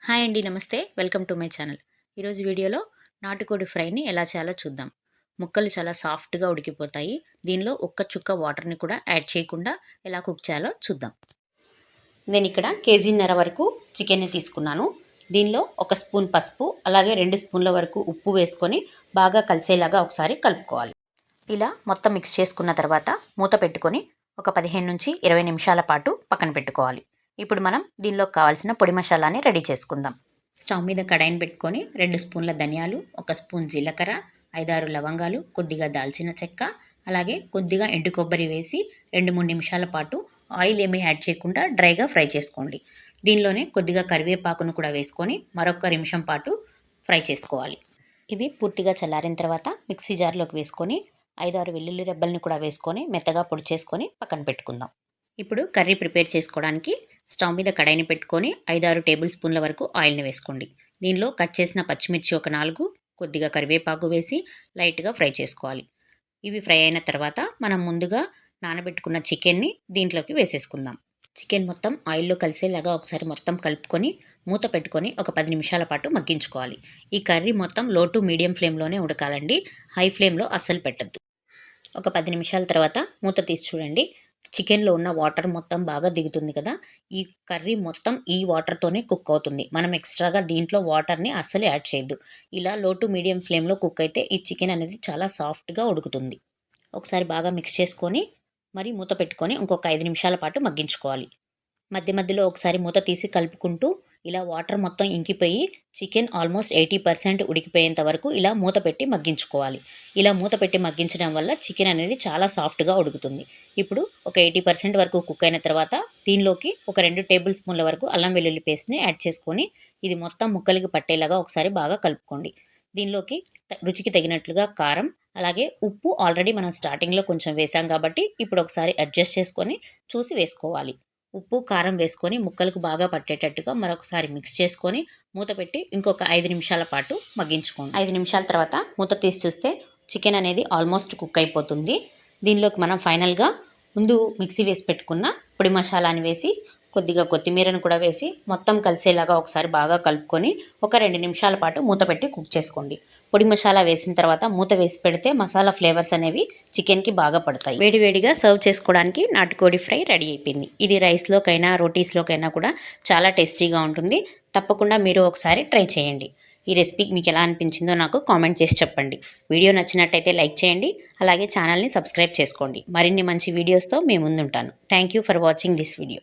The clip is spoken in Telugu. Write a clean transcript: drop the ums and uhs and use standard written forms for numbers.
హాయ్ అండి, నమస్తే. Welcome to my channel. ఈరోజు వీడియోలో నాటుకోడి ఫ్రైని ఎలా చేయాలో చూద్దాం. ముక్కలు చాలా సాఫ్ట్గా ఉడికిపోతాయి. దీనిలో ఒక్క చుక్క వాటర్ని కూడా యాడ్ చేయకుండా ఎలా కుక్ చేయాలో చూద్దాం. నేను ఇక్కడ కేజీన్నర వరకు చికెన్ని తీసుకున్నాను. దీనిలో ఒక స్పూన్ పసుపు, అలాగే 2 స్పూన్ల వరకు ఉప్పు వేసుకొని బాగా కలిసేలాగా ఒకసారి కలుపుకోవాలి. ఇలా మొత్తం మిక్స్ చేసుకున్న తర్వాత మూత పెట్టుకొని ఒక 15 నుంచి 20 నిమిషాల పాటు పక్కన పెట్టుకోవాలి. ఇప్పుడు మనం దీనిలోకి కావాల్సిన పొడి మసాలాని రెడీ చేసుకుందాం. స్టవ్ మీద కడాయిని పెట్టుకొని 2 స్పూన్ల ధనియాలు, 1 స్పూన్ జీలకర్ర, 5-6 లవంగాలు, కొద్దిగా దాల్చిన చెక్క, అలాగే కొద్దిగా ఎండు కొబ్బరి వేసి 2-3 నిమిషాల పాటు ఆయిల్ ఏమీ యాడ్ చేయకుండా డ్రైగా ఫ్రై చేసుకోండి. దీనిలోనే కొద్దిగా కరివేపాకును కూడా వేసుకొని మరొక నిమిషం పాటు ఫ్రై చేసుకోవాలి. ఇవి పూర్తిగా చల్లారిన తర్వాత మిక్సీ జార్లోకి వేసుకొని 5-6 వెల్లుల్లి రెబ్బల్ని కూడా వేసుకొని మెత్తగా పొడి చేసుకొని పక్కన పెట్టుకుందాం. ఇప్పుడు కర్రీ ప్రిపేర్ చేసుకోవడానికి స్టవ్ మీద కడాయిని పెట్టుకొని 5-6 టేబుల్ స్పూన్ల వరకు ఆయిల్ని వేసుకోండి. దీనిలో కట్ చేసిన పచ్చిమిర్చి ఒక 4, కొద్దిగా కరివేపాకు వేసి లైట్గా ఫ్రై చేసుకోవాలి. ఇవి ఫ్రై అయిన తర్వాత మనం ముందుగా నానబెట్టుకున్న చికెన్ని దీంట్లోకి వేసేసుకుందాం. చికెన్ మొత్తం ఆయిల్లో కలిసేలాగా ఒకసారి మొత్తం కలుపుకొని మూత పెట్టుకొని ఒక 10 నిమిషాల పాటు మగ్గించుకోవాలి. ఈ కర్రీ మొత్తం లో టు మీడియం ఫ్లేమ్లోనే ఉడకాలండి, హై ఫ్లేమ్లో అస్సలు పెట్టద్దు. ఒక 10 నిమిషాల తర్వాత మూత తీసి చూడండి. చికెన్లో ఉన్న వాటర్ మొత్తం బాగా దిగుతుంది కదా. ఈ కర్రీ మొత్తం ఈ వాటర్తోనే కుక్ అవుతుంది. మనం ఎక్స్ట్రాగా దీంట్లో వాటర్ని అస్సలు యాడ్ చేయొద్దు. ఇలా లో టు మీడియం ఫ్లేమ్లో కుక్ అయితే ఈ చికెన్ అనేది చాలా సాఫ్ట్గా ఉడుకుతుంది. ఒకసారి బాగా మిక్స్ చేసుకొని మరి మూత పెట్టుకొని ఇంకొక 5 నిమిషాల పాటు మగ్గించుకోవాలి. మధ్య మధ్యలో ఒకసారి మూత తీసి కలుపుకుంటూ ఇలా వాటర్ మొత్తం ఇంకిపోయి చికెన్ ఆల్మోస్ట్ 80% ఉడికిపోయేంత వరకు ఇలా మూత పెట్టి మగ్గించుకోవాలి. ఇలా మూత పెట్టి మగ్గించడం వల్ల చికెన్ అనేది చాలా సాఫ్ట్గా ఉడుకుతుంది. ఇప్పుడు ఒక 80% వరకు కుక్ అయిన తర్వాత దీనిలోకి ఒక 2 టేబుల్ స్పూన్ల వరకు అల్లం వెల్లుల్లి పేస్ట్ని యాడ్ చేసుకొని ఇది మొత్తం ముక్కలకి పట్టేలాగా ఒకసారి బాగా కలుపుకోండి. దీనిలోకి రుచికి తగినట్లుగా కారం, అలాగే ఉప్పు ఆల్రెడీ మనం స్టార్టింగ్లో కొంచెం వేసాం కాబట్టి ఇప్పుడు ఒకసారి అడ్జస్ట్ చేసుకొని చూసి వేసుకోవాలి. ఉప్పు, కారం వేసుకొని ముక్కలకు బాగా పట్టేటట్టుగా మరొకసారి మిక్స్ చేసుకొని మూత పెట్టి ఇంకొక 5 నిమిషాల పాటు మగ్గించుకోండి. 5 నిమిషాల తర్వాత మూత తీసి చూస్తే చికెన్ అనేది ఆల్మోస్ట్ కుక్ అయిపోతుంది. దీనిలోకి మనం ఫైనల్గా ముందు మిక్సీ వేసి పెట్టుకున్న పొడి మసాలాని వేసి కొద్దిగా కొత్తిమీరను కూడా వేసి మొత్తం కలిసేలాగా ఒకసారి బాగా కలుపుకొని ఒక 2 నిమిషాల పాటు మూత పెట్టి కుక్ చేసుకోండి. పొడి మసాలా వేసిన తర్వాత మూత వేసి పెడితే మసాలా ఫ్లేవర్స్ అనేవి చికెన్కి బాగా పడతాయి. వేడివేడిగా సర్వ్ చేసుకోవడానికి నాటుకోడి ఫ్రై రెడీ అయిపోయింది. ఇది రైస్లోకైనా రోటీస్లోకైనా కూడా చాలా టేస్టీగా ఉంటుంది. తప్పకుండా మీరు ఒకసారి ట్రై చేయండి. ఈ రెసిపీ మీకు ఎలా అనిపించిందో నాకు కామెంట్ చేసి చెప్పండి. వీడియో నచ్చినట్టయితే లైక్ చేయండి, అలాగే ఛానల్ని సబ్స్క్రైబ్ చేసుకోండి. మరిన్ని మంచి వీడియోస్తో మీ ముందుంటాను. Thank you for watching this video.